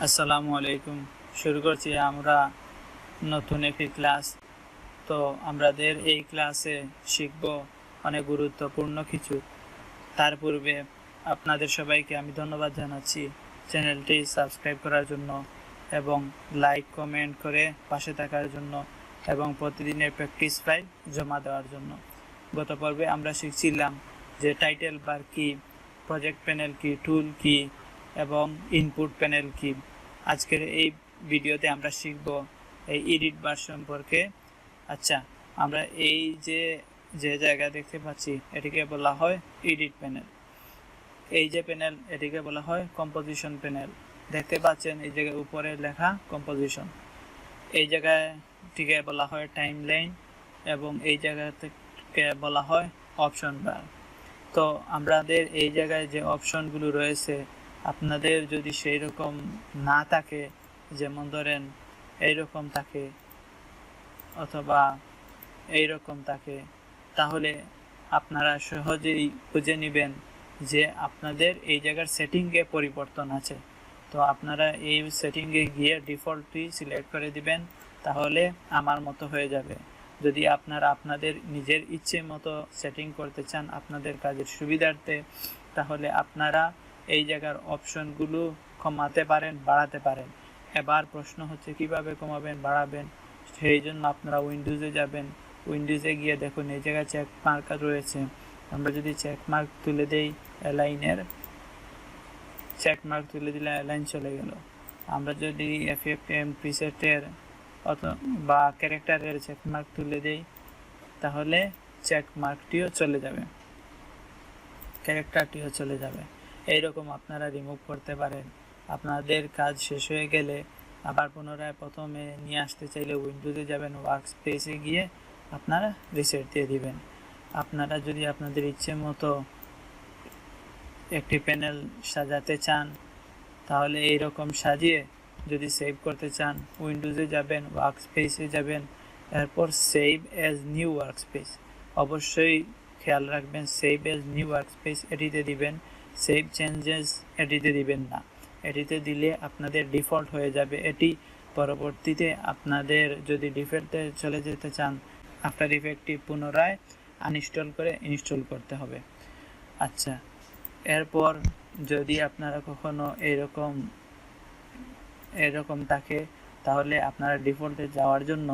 আসসালামু আলাইকুম। শুরু করছি আমরা নতুন একটি ক্লাস। তো আমাদের এই ক্লাসে শিখব অনেক গুরুত্বপূর্ণ কিছু। তার পূর্বে আপনাদের সবাইকে আমি ধন্যবাদ জানাচ্ছি চ্যানেলটি সাবস্ক্রাইব করার জন্য এবং লাইক কমেন্ট করে পাশে থাকার জন্য এবং প্রতিদিনের প্র্যাকটিস ফাইল জমা দেওয়ার জন্য। গত পর্বে আমরা শিখছিলাম যে টাইটেল বার কি, প্রজেক্ট প্যানেল কি, টুল কি এবং ইনপুট প্যানেল কি। আজকের এই ভিডিওতে আমরা শিখব এই এডিট বার সম্পর্কে। আচ্ছা, আমরা এই যে জায়গা দেখতে পাচ্ছি এটিকে বলা হয় এডিট প্যানেল। এই যে প্যানেল এটিকে বলা হয় কম্পোজিশন প্যানেল। দেখতে পাচ্ছেন এই জায়গায় উপরে লেখা কম্পোজিশন। এই জায়গাটিকে বলা হয় টাইমলাইন এবং এই জায়গাটিকে বলা হয় অপশন বার। তো আমাদের এই জায়গায় যে অপশনগুলো রয়েছে আপনাদের যদি সেই রকম না থাকে, যেমন ধরেন এইরকম থাকে অথবা এইরকম থাকে, তাহলে আপনারা সহজেই বুঝে নেবেন যে আপনাদের এই জায়গার সেটিংয়ে পরিবর্তন আছে। তো আপনারা এই সেটিংয়ে গিয়ে ডিফল্টটি সিলেক্ট করে দিবেন, তাহলে আমার মতো হয়ে যাবে। যদি আপনারা আপনাদের নিজের ইচ্ছে মতো সেটিং করতে চান আপনাদের কাজের সুবিধার্থে, তাহলে আপনারা এই জায়গার অপশনগুলো কমাতে পারেন, বাড়াতে পারেন। এবার প্রশ্ন হচ্ছে কিভাবে কমাবেন, বাড়াবেন। সেই জন্য আপনারা উইন্ডোজে যাবেন। উইন্ডোজে গিয়ে দেখুন এই জায়গায় চেক মার্ক রয়েছে। আমরা যদি চেক মার্ক তুলে দেই, অ্যালাইনের চেক মার্ক তুলে দিলে অ্যালাইন চলে গেল। আমরা যদি এফএফএম প্রিসেটের বা ক্যারেক্টারের চেক মার্ক তুলে দেই, তাহলে চেক মার্কটিও চলে যাবে, ক্যারেক্টারটিও চলে যাবে। এইরকম আপনারা রিমুভ করতে পারেন। আপনাদের কাজ শেষ হয়ে গেলে আবার পুনরায় প্রথমে নিয়ে আসতে চাইলে উইন্ডোজে যাবেন, ওয়ার্ক স্পেসে গিয়ে আপনারা রিসেট দিয়ে দিবেন। আপনারা যদি আপনাদের ইচ্ছে মতো একটি প্যানেল সাজাতে চান, তাহলে এইরকম সাজিয়ে যদি সেভ করতে চান উইন্ডোজে যাবেন, ওয়ার্ক স্পেসে যাবেন, এরপর save as new work space. অবশ্যই খেয়াল রাখবেন save as new work space এটিতে দিবেন, সেভ চেঞ্জেস এটিতে দিবেন না। এটিতে দিলে আপনাদের ডিফল্ট হয়ে যাবে। এটি পরবর্তীতে আপনাদের যদি ডিফল্টে চলে যেতে চান, আফটার ইফেক্টটি পুনরায় আনইনস্টল করে ইনস্টল করতে হবে। আচ্ছা, এরপর যদি আপনারা কখনো এরকম থাকে, তাহলে আপনারা ডিফল্টে যাওয়ার জন্য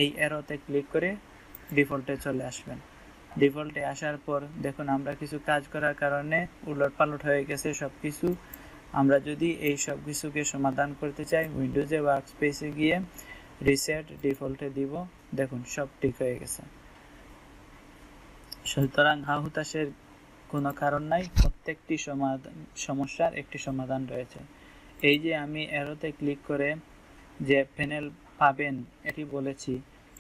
এই অ্যারোতে ক্লিক করে ডিফল্টে চলে আসবেন। ডিফল্টে আসার পর দেখুন আমরা কিছু কাজ করার কারণে উলটপালট হয়ে গেছে সব কিছু। আমরা যদি এই সব কিছুকে সমাধান করতে চাই, উইন্ডোজে ওয়ার্ক স্পেসে গিয়ে রিসেট ডিফল্টে দিব, দেখুন সব ঠিক হয়ে গেছে। সুতরাং হতাশের কোনো কারণ নাই, প্রত্যেকটি সমস্যার একটি সমাধান রয়েছে। এই যে আমি অ্যারোতে ক্লিক করে যে প্যানেল পাবেন এটি বলেছি,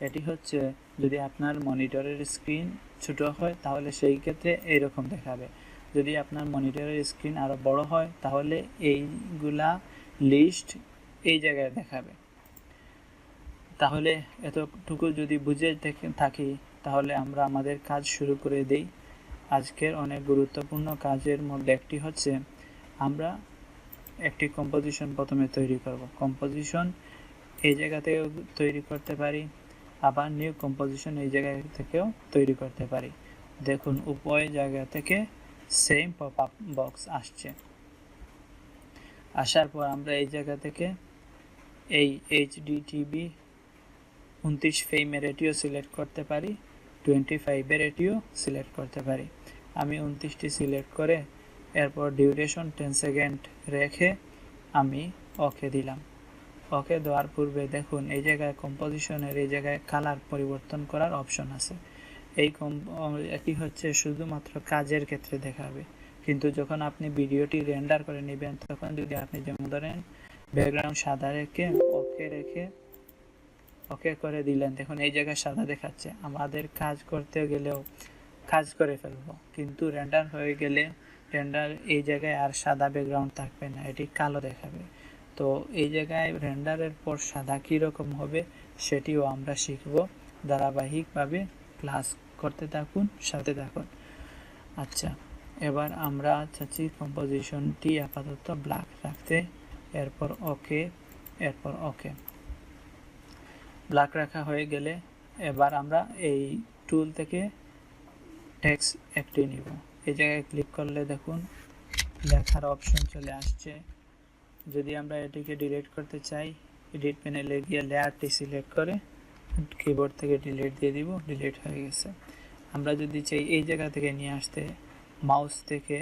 এটি হচ্ছে যদি আপনার মনিটরের স্ক্রিন ছোট হয় তাহলে সেই ক্ষেত্রে এইরকম দেখাবে। যদি আপনার মনিটরের স্ক্রিন আরও বড় হয় তাহলে এইগুলা লিস্ট এই জায়গায় দেখাবে। তাহলে এতটুকু যদি বুঝে থাকি, তাহলে আমরা আমাদের কাজ শুরু করে দেই। আজকের অনেক গুরুত্বপূর্ণ কাজের মধ্যে একটি হচ্ছে আমরা একটি কম্পোজিশন প্রথমে তৈরি করব। কম্পোজিশন এই জায়গা থেকেও তৈরি করতে পারি, আবার নিউ কম্পোজিশন এই জায়গা থেকেও তৈরি করতে পারি। দেখুন উভয় জায়গা থেকে সেম পপ আপ বক্স আসছে। আসার পর আমরা এই জায়গা থেকে এই HDTV 29 ফ্রেমের এটিও সিলেক্ট করতে পারি, 25-এর এটিও সিলেক্ট করতে পারি। আমি 29টি সিলেক্ট করে এরপর ডিউরেশন 10 সেকেন্ড রেখে আমি ওকে দিলাম। ওকে দেওয়ার পূর্বে দেখুন এই জায়গায় কম্পোজিশনের এই জায়গায় কালার পরিবর্তন করার অপশন আছে। এটি হচ্ছে শুধুমাত্র কাজের ক্ষেত্রে দেখাবে, কিন্তু যখন আপনি ভিডিওটি রেন্ডার করে নেবেন তখন যদি আপনি যেমন ধরেন ব্যাকগ্রাউন্ড সাদা রেখে ওকে করে দিলেন, দেখুন এই জায়গায় সাদা দেখাচ্ছে। আমাদের কাজ করতে গেলেও কাজ করে ফেলবো, কিন্তু রেন্ডার হয়ে গেলে এই জায়গায় আর সাদা ব্যাকগ্রাউন্ড থাকবে না, এটি কালো দেখাবে। তো এই জায়গায় রেন্ডারের পর সাদা কীরকম হবে সেটিও আমরা শিখব। ধারাবাহিকভাবে ক্লাস করতে থাকুন, সাথে থাকুন। আচ্ছা, এবার আমরা চাচ্ছি কম্পোজিশনটি আপাতত ব্ল্যাক রাখতে। এরপর ওকে, এরপর ওকে। ব্ল্যাক রাখা হয়ে গেলে এবার আমরা এই টুল থেকে টেক্সট একটি নিব। এই জায়গায় ক্লিক করলে দেখুন লেখার অপশন চলে আসছে। যদি আমরা এটিকে ডিলিট করতে চাই, এডিট প্যানেলে গিয়ে লেয়ারটি সিলেক্ট করে কিবোর্ড থেকে ডিলিট দিয়ে দিব, ডিলিট হয়ে গেছে। আমরা যদি চাই এই জায়গা থেকে নিয়ে আসতে, মাউস থেকে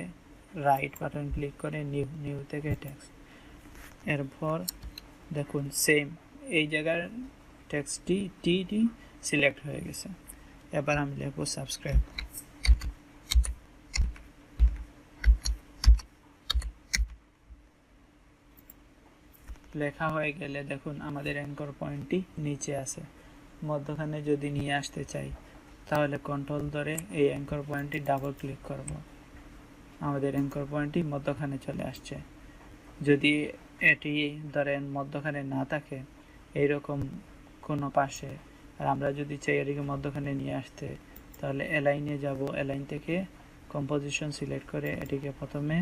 রাইট বাটন ক্লিক করে নিউ থেকে টেক্সট, এরপর দেখুন সেম এই জায়গার টেক্সটটি টি সিলেক্ট হয়ে গেছে। এবার আমি লিখব সাবস্ক্রাইব। লেখা হয়ে গেলে দেখুন আমাদের অ্যাঙ্কর পয়েন্টটি নিচে আছে। মধ্যখানে যদি নিয়ে আসতে চাই তাহলে কন্ট্রোল ধরে এই অ্যাঙ্কর পয়েন্টটি ডাবল ক্লিক করব, আমাদের অ্যাঙ্কর পয়েন্টটি মধ্যখানে চলে আসছে। যদি এটি ধরেন মধ্যখানে না থাকে, এইরকম কোনো পাশে, আর আমরা যদি চাই এটিকে মধ্যখানে নিয়ে আসতে, তাহলে অ্যালাইনে যাব, অ্যালাইন থেকে কম্পোজিশন সিলেক্ট করে এটিকে প্রথমে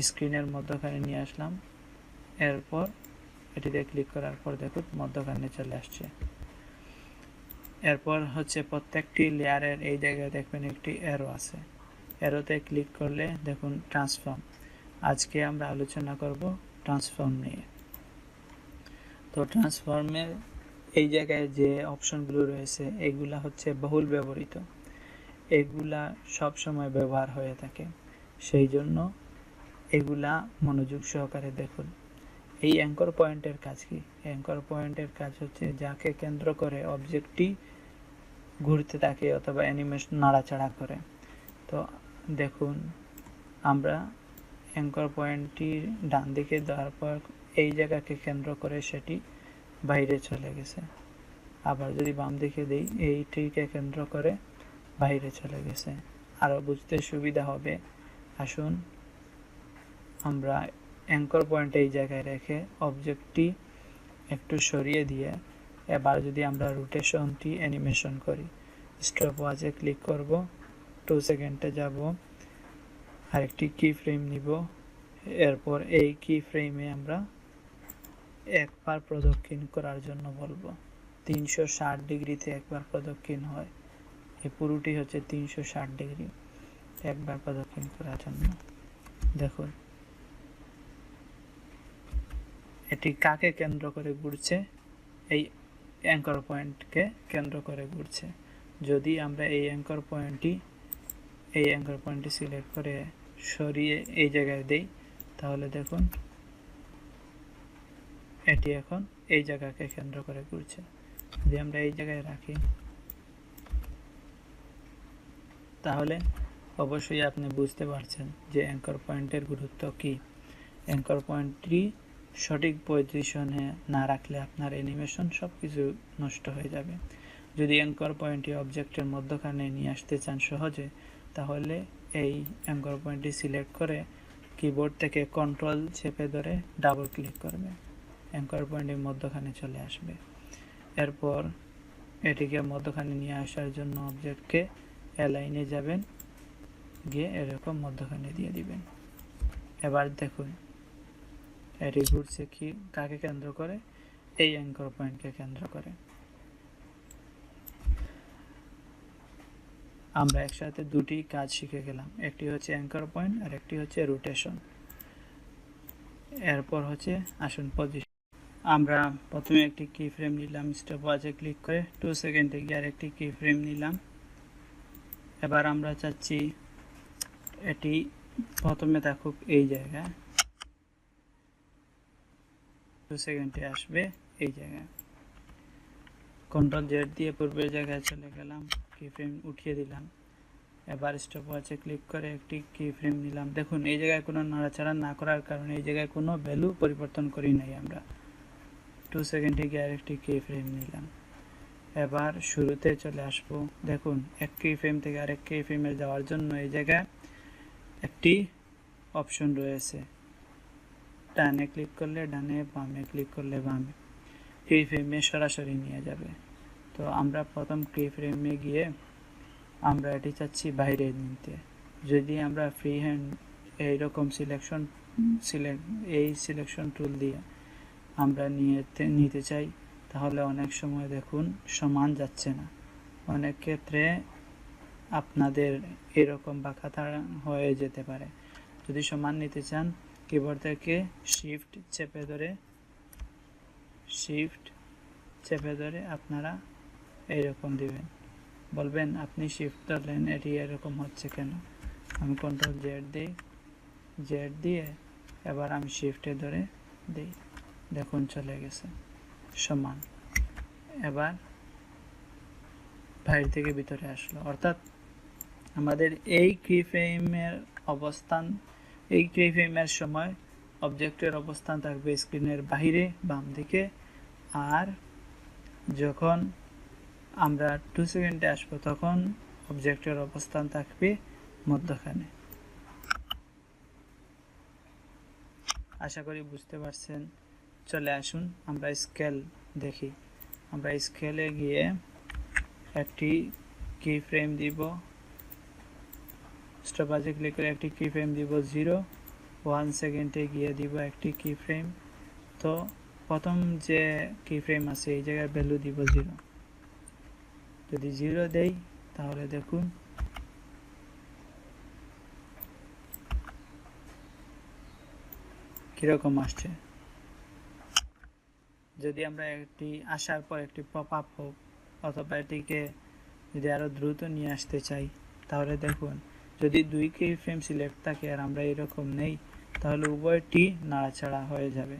স্ক্রিনের মধ্যখানে নিয়ে আসলাম, এরপর এটিতে ক্লিক করার পর দেখুন মধ্যখানে চলে আসছে। এরপর হচ্ছে প্রত্যেকটি লেয়ারের এই জায়গায় দেখবেন একটি অ্যারো আছে, অ্যারোতে ক্লিক করলে দেখুন ট্রান্সফর্ম। আজকে আমরা আলোচনা করব ট্রান্সফর্ম নিয়ে। তো ট্রান্সফর্মের এই জায়গায় যে অপশনগুলো রয়েছে এগুলা হচ্ছে বহুল ব্যবহৃত, এগুলা সব সময় ব্যবহার হয়ে থাকে, সেই জন্য এগুলা মনোযোগ সহকারে দেখুন। এই অ্যাঙ্কর পয়েন্টের কাজ কি? অ্যাঙ্কর পয়েন্টের কাজ হচ্ছে যাকে কেন্দ্র করে অবজেক্টটি ঘুরতে থাকে অথবা অ্যানিমেশন নাড়াচাড়া করে। তো দেখুন আমরা অ্যাঙ্কর পয়েন্টটির ডান দিকে দেওয়ার পর এই জায়গাকে কেন্দ্র করে সেটি বাইরে চলে গেছে। আবার যদি বাম দিকে দিই, এইটিকে কেন্দ্র করে বাইরে চলে গেছে। আরও বুঝতে সুবিধা হবে, আসুন আমরা অ্যাঙ্কর পয়েন্ট এই জায়গায় রেখে অবজেক্টটি একটু সরিয়ে দিয়ে এবার যদি আমরা রোটেশনটি অ্যানিমেশন করি, স্টপ ওয়াচে ক্লিক করব, 2 সেকেন্ডে যাব, আরেকটি কি ফ্রেম নিব, এরপর এই কি ফ্রেমে আমরা একবার প্রদক্ষিণ করার জন্য বলবো। 360 ডিগ্রিতে একবার প্রদক্ষিণ হয়, এই পুরোটি হচ্ছে 360 ডিগ্রি একবার প্রদক্ষিণ করার জন্য। দেখুন এটি কাকে কেন্দ্র করে ঘুরছে? এই অ্যাঙ্কর পয়েন্টকে কেন্দ্র করে ঘুরছে। যদি আমরা এই অ্যাঙ্কর পয়েন্টটি সিলেক্ট করে সরিয়ে এই জায়গায় দেই, তাহলে দেখুন এটি এখন এই জায়গাকে কেন্দ্র করে ঘুরছে। যদি আমরা এই জায়গায় রাখি তাহলে অবশ্যই আপনি বুঝতে পারছেন যে অ্যাঙ্কর পয়েন্টের গুরুত্ব কি। অ্যাঙ্কর পয়েন্টটি সঠিক পজিশনে না রাখলে আপনার অ্যানিমেশন সব কিছু নষ্ট হয়ে যাবে। যদি অ্যাঙ্কর পয়েন্টটি অবজেক্টের মধ্যখানে নিয়ে আসতে চান সহজে, তাহলে এই অ্যাঙ্কর পয়েন্টটি সিলেক্ট করে কিবোর্ড থেকে কন্ট্রোল চেপে ধরে ডাবল ক্লিক করবে, অ্যাঙ্কর পয়েন্টের মধ্যখানে চলে আসবে। এরপর এটিকে মধ্যখানে নিয়ে আসার জন্য অবজেক্টকে অ্যালাইনে যাবেন, গিয়ে এরকম মধ্যখানে দিয়ে দিবেন। এবার দেখুন এটি ঘুরছে কি কাকে কেন্দ্র করে? এই অ্যাঙ্কর পয়েন্টকে কেন্দ্র করে। আমরা একসাথে দুটি কাজ শিখে গেলাম, একটি হচ্ছে অ্যাঙ্কর পয়েন্ট আর একটি হচ্ছে রোটেশন। এরপর হচ্ছে আসুন পজিশন। আমরা প্রথমে একটি কি ফ্রেম নিলাম, স্টপ ওয়াচে ক্লিক করে 2 সেকেন্ডে গিয়ে আরেকটি কি ফ্রেম নিলাম। এবার আমরা চাচ্ছি এটি প্রথমে থাকুক এই জায়গায়, 2 সেকেন্ডে আসবে এই জায়গায়। কন্ট্রোল জেড দিয়ে পূর্বের জায়গায় চলে গেলাম, কি ফ্রেম উঠিয়ে দিলাম। এবার স্টপ ওয়াচে ক্লিক করে একটি কি ফ্রেম নিলাম। দেখুন এই জায়গায় কোনো নাড়াচাড়া না করার কারণে এই জায়গায় কোনো ভ্যালু পরিবর্তন করি নাই আমরা। 2 সেকেন্ডে গিয়ে আরেকটি কি ফ্রেম নিলাম। এবার শুরুতে চলে আসবো। দেখুন এক কি ফ্রেম থেকে আরেক কি ফ্রেমে যাওয়ার জন্য এই জায়গায় একটি অপশন রয়েছে, ডানে ক্লিক করলে ডানে, বামে ক্লিক করলে বামে, কি ফ্রেমে সরাসরি নিয়ে যাবে। তো আমরা প্রথম কি ফ্রেমে গিয়ে আমরা এটি চাচ্ছি বাইরে নিতে। যদি আমরা ফ্রি হ্যান্ড এইরকম সিলেকশন এই সিলেকশন টুল দিয়ে আমরা নিতে চাই, তাহলে অনেক সময় দেখুন সমান যাচ্ছে না। অনেক ক্ষেত্রে আপনাদের এরকম বাঁকা হয়ে যেতে পারে। যদি সমান নিতে চান, কিবোর্ড থেকে শিফট চেপে ধরে আপনারা এইরকম দিবেন। বলবেন আপনি শিফট ধরলেন, এটি এরকম হচ্ছে কেন? আমি কন্ট্রোল জেড দিয়ে এবার আমি শিফটে ধরে দিই, দেখুন চলে গেছে সমান। এবার বাইরে থেকে ভিতরে আসলো, অর্থাৎ আমাদের এই কিফ্রেমের সময় অবজেক্টের অবস্থান থাকবে স্ক্রিনের বাহিরে বাম দিকে, আর যখন আমরা 2 সেকেন্ডে আসবো তখন অবজেক্টের অবস্থান থাকবে মধ্যখানে। আশা করি বুঝতে পারছেন। চলে আসুন আমরা স্কেল দেখি। আমরা স্কেলে গিয়ে একটি কি ফ্রেম দিব, স্টপাজে ক্লিক করে একটি কি ফ্রেম দিব 0, 1 সেকেন্ডে গিয়ে দিব একটি কি ফ্রেম। তো প্রথম যে কি ফ্রেম আছে এই জায়গায় ভ্যালু দিব 0। যদি 0 দেই তাহলে দেখুন কিরকম আসছে। যদি আমরা একটি আসার পর একটি পপ আপ হোক, অথবা এটিকে যদি আরো দ্রুত নিয়ে আসতে চাই, তাহলে দেখুন যদি 2 কি ফ্রেম সিলেক্ট থাকে আর আমরা এরকম নেই, তাহলে উভয়টি নাড়াচাড়া হয়ে যাবে।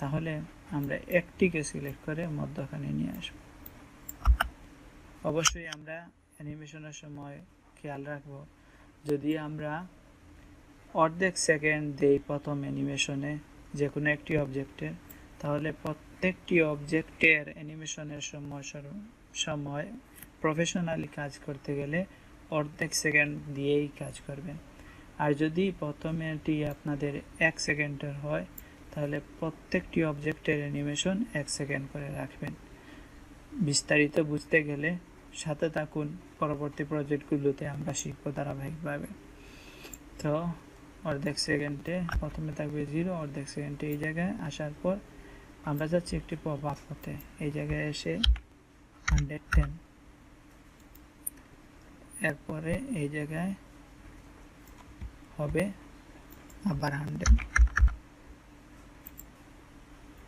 তাহলে আমরা একটিকে সিলেক্ট করে মধ্যখানে নিয়ে আসব। অবশ্যই আমরা অ্যানিমেশনের সময় খেয়াল রাখব, যদি আমরা অর্ধেক সেকেন্ড দেই প্রথম অ্যানিমেশনে যে কোনো একটি অবজেক্টের, তাহলে প্রত্যেকটি অবজেক্টের অ্যানিমেশনের সময় প্রফেশনালি কাজ করতে গেলে অর্ধেক সেকেন্ড দিয়েই কাজ করবেন। আর যদি প্রথমেটি আপনাদের 1 সেকেন্ডের হয়, তাহলে প্রত্যেকটি অবজেক্টের অ্যানিমেশন 1 সেকেন্ড করে রাখবেন। বিস্তারিত বুঝতে গেলে সাথে থাকুন, পরবর্তী প্রজেক্টগুলোতে আমরা শিখব ধারাবাহিকভাবে। তো অর্ধেক সেকেন্ডে প্রথমে থাকবে 0, অর্ধেক সেকেন্ডে এই জায়গায় আসার পর আমরা যাচ্ছি একটি পপ আপ হতে, এই জায়গায় এসে 110, এরপরে এই জায়গায় হবে আবার 100।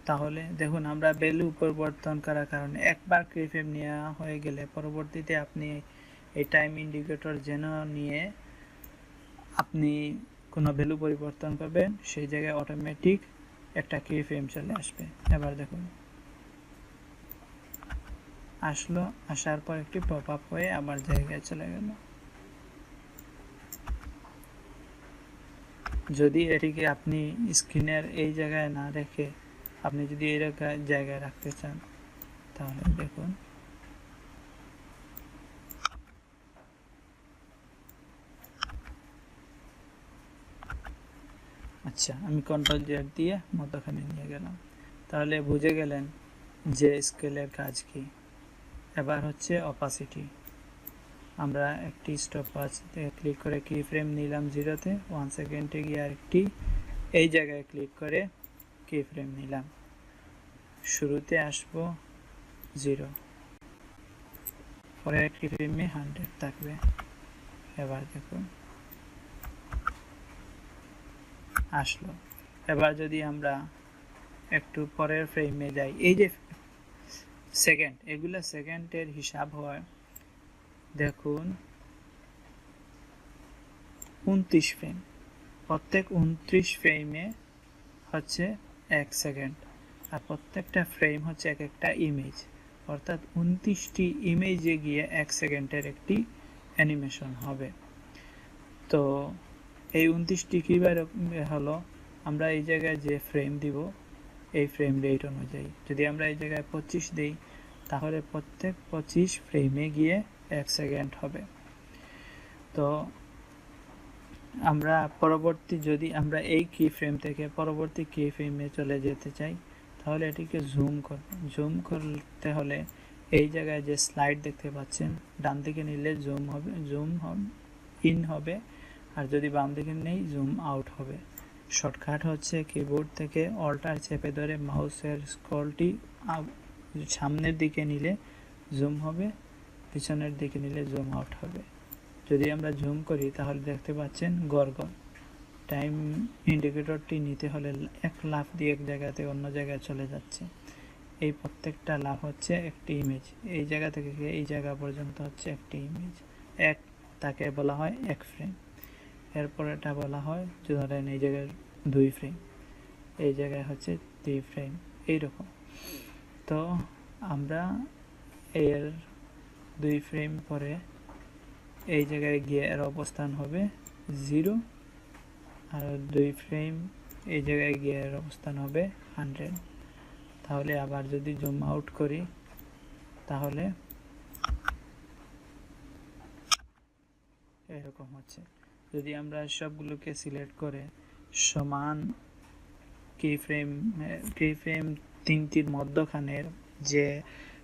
তাহলে দেখুন আমরা ভ্যালু পরিবর্তন করার কারণে একবার কিফ্রেম নেওয়া হয়ে গেলে পরবর্তীতে আপনি এই টাইম ইন্ডিকেটর যেন নিয়ে আপনি কোনো ভ্যালু পরিবর্তন করবেন, সেই জায়গায় অটোমেটিক একটা কিফ্রেম চলে আসবে। এবার দেখুন আসলো, আসার পর একটি পপ আপ হয়ে আবার জায়গায় চলে গেল। যদি এটিকে আপনি স্ক্রিনের এই জায়গায় না রেখে আপনি যদি এই জায়গায় রাখতে চান, তাহলে দেখুন আচ্ছা, আমি কন্ট্রোল জেড দিয়ে মধ্যখানে নিয়ে গেলাম। তাহলে বুঝে গেলেন যে স্কেলের কাজ কি। এবার হচ্ছে অপাসিটি। আমরা একটি স্টপওয়াচ ক্লিক করে কি ফ্রেম নিলাম 0-তে, 1 সেকেন্ডে গিয়ে আরেকটি এই জায়গায় ক্লিক করে কি ফ্রেম নিলাম, শুরুতে আসবো 0, পরে কি ফ্রেমে 100 থাকবে। এবার দেখুন আসলো। এবার যদি আমরা একটু পরের ফ্রেমে যাই, এই যে সেকেন্ড, এগুলো সেকেন্ডের হিসাব হয়। দেখুন 29 ফ্রেম, প্রত্যেক 29 ফ্রেমে হচ্ছে 1 সেকেন্ড, আর প্রত্যেকটা ফ্রেম হচ্ছে এক একটা ইমেজ, অর্থাৎ 29টি ইমেজে গিয়ে 1 সেকেন্ডের একটি অ্যানিমেশন হবে। তো এই 29টি কীভাবে হলো, আমরা এই জায়গায় যে ফ্রেম দিব এই ফ্রেম রেট অনুযায়ী যদি আমরা এই জায়গায় 25 দিই, তাহলে প্রত্যেক 25 ফ্রেমে গিয়ে 1 সেকেন্ড হবে। তো আমরা যদি আমরা এই কি ফ্রেম থেকে পরবর্তী কি ফ্রেমে চলে যেতে চাই, তাহলে এটিকে জুম করতে হলে এই জায়গায় যে স্লাইড দেখতে পাচ্ছেন, ডান দিকে নিলে জুম ইন হবে, আর যদি বাম দিকে নেই জুম আউট হবে। শর্টকাট হচ্ছে কিবোর্ড থেকে অল্টার চেপে ধরে মাউসের স্ক্রলটি সামনের দিকে নিলে জুম হবে, পিছনের দিকে নিলে জুম আউট হবে। যদি আমরা জুম করি তাহলে দেখতে পাচ্ছেন গড়গড়। টাইম ইন্ডিকেটরটি নিতে হলে এক লাফ দিয়ে এক জায়গা থেকে অন্য জায়গায় চলে যাচ্ছে। এই প্রত্যেকটা লাফ হচ্ছে একটি ইমেজ, এই জায়গা থেকে এই জায়গা পর্যন্ত হচ্ছে একটি ইমেজ, তাকে বলা হয় এক ফ্রেম। এরপর এটা বলা হয় ধরেন এই জায়গায় 2 ফ্রেম, এই জায়গায় হচ্ছে 3 ফ্রেম, এইরকম। তো আমরা এর 2 ফ্রেম পরে এই জায়গায় গিয়ে এর অবস্থান হবে 0, আর 2 ফ্রেম এই জায়গায় গিয়ে এর অবস্থান হবে 100। তাহলে আবার যদি জুম আউট করি তাহলে এরকম হচ্ছে। যদি আমরা সবগুলোকে সিলেক্ট করে সমান কি ফ্রেম 3টির মধ্যখানের যে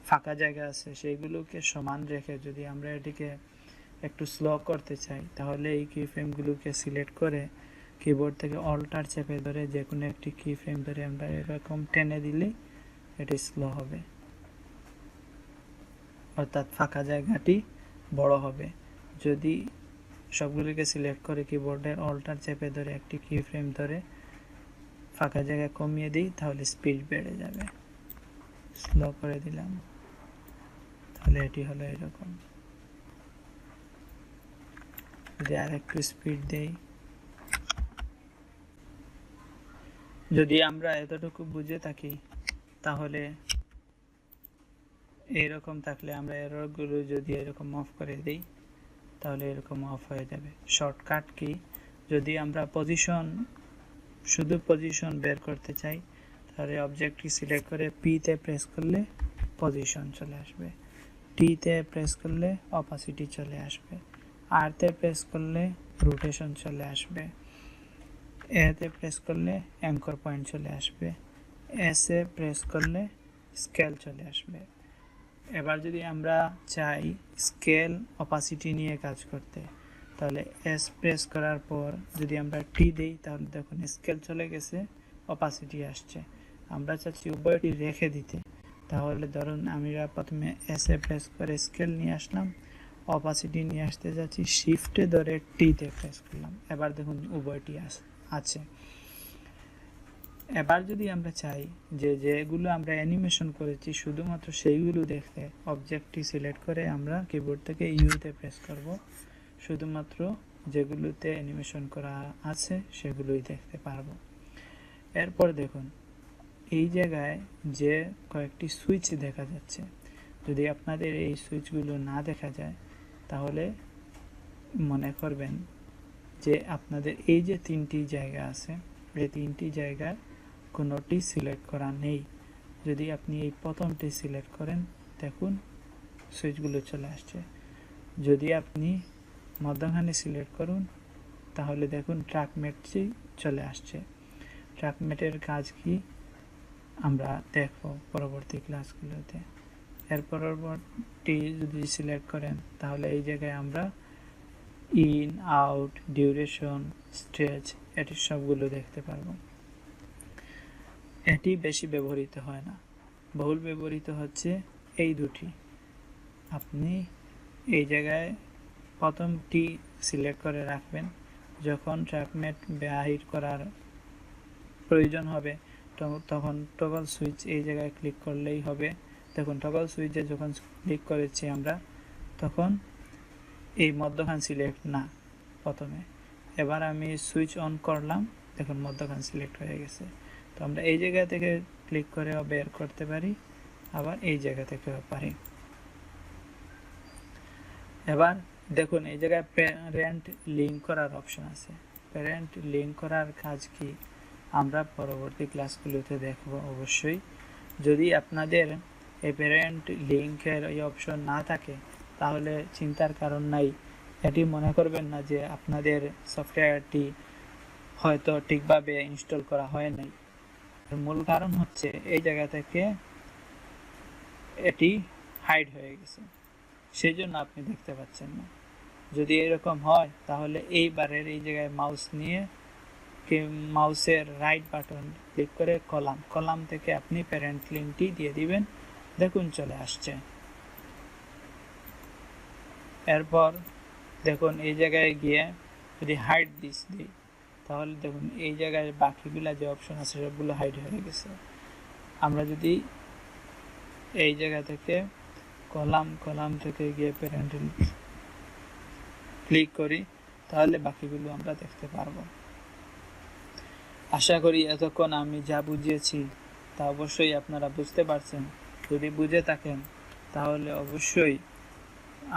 ফাঁকা জায়গা আছে সেইগুলোকে সমান রেখে যদি আমরা এটিকে একটু স্লো করতে চাই তাহলে এই কি ফ্রেমগুলোকে সিলেক্ট করে কিবোর্ড থেকে অল্টার চেপে ধরে যে কোনো একটি কি ফ্রেম ধরে আমরা এরকম টেনে দিলেই এটি স্লো হবে, অর্থাৎ ফাঁকা জায়গাটি বড় হবে। যদি সবগুলোকে সিলেক্ট করে কিবোর্ডের অল্টার চেপে ধরে একটি কি ফ্রেম ধরে ফাঁকা জায়গা কমিয়ে দিই তাহলে স্পিড বেড়ে যাবে। স্লো করে দিলাম তাহলে এটি হলো এরকম। যদি আর একটু স্পিড দেই, যদি আমরা এতটুকু বুঝে থাকি তাহলে এরকম থাকলে আমরা এররগুলো যদি এরকম অফ করে দিই তাহলে এরকম অফ হয়ে যাবে। শর্টকাট কি, যদি আমরা শুধু পজিশন বের করতে চাই তাহলে অবজেক্টটি সিলেক্ট করে পি তে প্রেস করলে পজিশন চলে আসবে, টি তে প্রেস করলে অপাসিটি চলে আসবে, আর তে প্রেস করলে রোটেশন চলে আসবে, এ তে প্রেস করলে অ্যাঙ্কর পয়েন্ট চলে আসবে, এস এ প্রেস করলে স্কেল চলে আসবে। এবার যদি আমরা চাই স্কেল অপাসিটি নিয়ে কাজ করতে তাহলে এস প্রেস করার পর যদি আমরা টি দেই তাহলে দেখুন স্কেল চলে গেছে, অপাসিটি আসছে। আমরা চাচ্ছি উভয়টি রেখে দিতে, তাহলে ধরুন আমরা প্রথমে এস এ প্রেস করে স্কেল নিয়ে আসলাম, অপাসিটি নিয়ে আসতে যাচ্ছি, শিফটে ধরে টিতে প্রেস করলাম, এবার দেখুন উভয়টি আছে। এবার যদি আমরা চাই যেগুলো আমরা অ্যানিমেশন করেছি শুধুমাত্র সেইগুলো দেখতে অবজেক্টটি সিলেক্ট করে আমরা কিবোর্ড থেকে ইউতে প্রেস করব, শুধুমাত্র যেগুলোতে অ্যানিমেশন করা আছে সেগুলোই দেখতে পারবো। এরপর দেখুন এই জায়গায় যে কয়েকটি সুইচ দেখা যাচ্ছে, যদি আপনাদের এই সুইচগুলো না দেখা যায় তাহলে মনে করবেন যে আপনাদের এই যে 3টি জায়গা আছে এই 3টি জায়গার কোনোটি সিলেক্ট করা নেই। যদি আপনি এই প্রথমটি সিলেক্ট করেন দেখুন সুইচগুলো চলে আসছে। যদি আপনি মধ্যখানে সিলেক্ট করুন তাহলে দেখুন ট্র্যাকমেটটি চলে আসছে। ট্র্যাকমেটের কাজ কি আমরা দেখব পরবর্তী ক্লাসগুলোতে। এর পরবর্তী যদি সিলেক্ট করেন তাহলে এই জায়গায় আমরা ইন আউট ডিউরেশন স্ট্রেচ এটি সবগুলো দেখতে পারবো। এটি বেশি ব্যবহৃত হয় না, বহুল ব্যবহৃত হচ্ছে এই দুটি। আপনি এই জায়গায় প্রথমটি সিলেক্ট করে রাখবেন, যখন ট্র্যাকমেট বাহির করার প্রয়োজন হবে তখন টগল সুইচ এই জায়গায় ক্লিক করলেই হবে। দেখুন টগল সুইচে যখন ক্লিক করেছি আমরা তখন এই মধ্যখান সিলেক্ট না প্রথমে, এবার আমি সুইচ অন করলাম দেখুন মধ্যখান সিলেক্ট হয়ে গেছে। তো আমরা এই জায়গা থেকে ক্লিক করে বের করতে পারি, আবার এই জায়গা থেকেও পারি। এবার দেখুন এই জায়গায় প্যারেন্ট লিঙ্ক করার অপশন আছে। প্যারেন্ট লিঙ্ক করার কাজ কি আমরা পরবর্তী ক্লাসগুলোতে দেখব অবশ্যই। যদি আপনাদের এই প্যারেন্ট লিঙ্কের এই অপশন না থাকে তাহলে চিন্তার কারণ নাই, এটি মনে করবেন না যে আপনাদের সফটওয়্যারটি হয়তো ঠিকভাবে ইনস্টল করা হয় নাই। মূল কারণ হচ্ছে এই জায়গা থেকে এটি হাইড হয়ে গেছে, সেই জন্য আপনি দেখতে পাচ্ছেন না। যদি এরকম হয় তাহলে এইবারের এই জায়গায় মাউস নিয়ে মাউসের রাইট বাটন ক্লিক করে কলাম থেকে আপনি প্যারেন্ট লিঙ্কটি দিয়ে দিবেন। দেখুন চলে আসছে। এরপর দেখুন এই জায়গায় গিয়ে যদি হাইড দিস দিই, তাহলে দেখুন এই জায়গায় বাকিগুলা যে অপশন আছে সবগুলো হাইড হয়ে গেছে। আমরা যদি এই জায়গা থেকে কলাম থেকে গিয়ে প্যারেন্ট ক্লিক করি, তাহলে বাকিগুলো আমরা দেখতে পারবো। আশা করি এতক্ষণ আমি যা বুঝিয়েছি তা অবশ্যই আপনারা বুঝতে পারছেন। যদি বুঝে থাকেন তাহলে অবশ্যই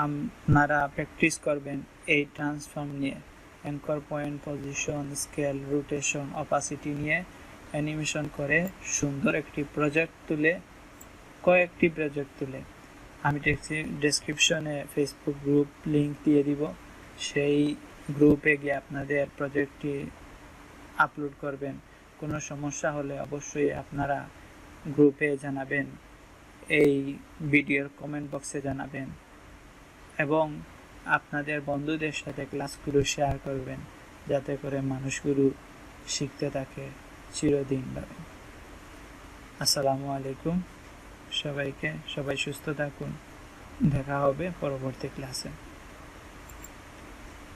আপনারা প্র্যাকটিস করবেন এই ট্রান্সফর্ম নিয়ে, anchor point, position, scale, rotation, opacity নিয়ে অ্যানিমেশন করে সুন্দর একটি কয়েকটি প্রজেক্ট তুলে আমি ডেসক্রিপশনে ফেসবুক গ্রুপ লিংক দিয়ে দিব। সেই গ্রুপে গিয়ে আপনাদের প্রজেক্টটি আপলোড করবেন। কোনো সমস্যা হলে অবশ্যই আপনারা গ্রুপে জানাবেন, এই ভিডিওর কমেন্ট বক্সে জানাবেন এবং আপনাদের বন্ধুদের সাথে ক্লাসগুলো শেয়ার করবেন, যাতে করে মানুষগুলো শিখতে থাকে চিরদিনভাবে। আসসালামু আলাইকুম সবাইকে। সবাই সুস্থ থাকুন। দেখা হবে পরবর্তী ক্লাসে।